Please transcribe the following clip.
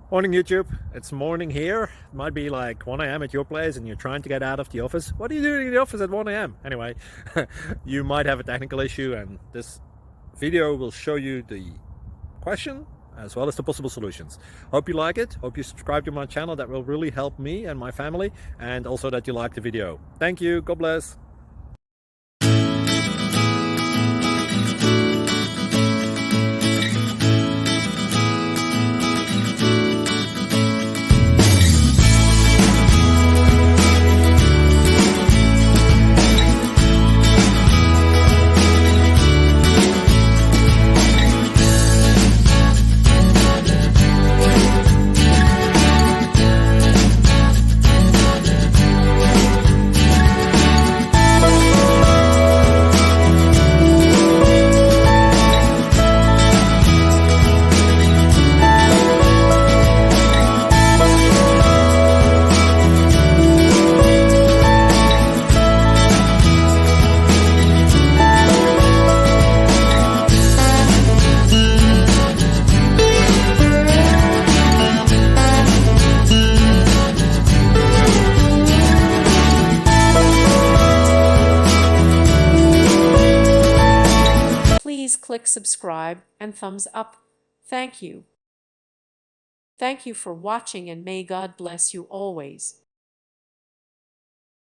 Morning YouTube, it's morning here. It might be like 1 a.m. at your place and you're trying to get out of the office. What are you doing in the office at 1 a.m.? Anyway, you might have a technical issue and this video will show you the question as well as the possible solutions. Hope you like it, hope you subscribe to my channel. That will really help me and my family, and also that you like the video. Thank you, God bless. Please click subscribe and thumbs up. Thank you. Thank you for watching, and may God bless you always.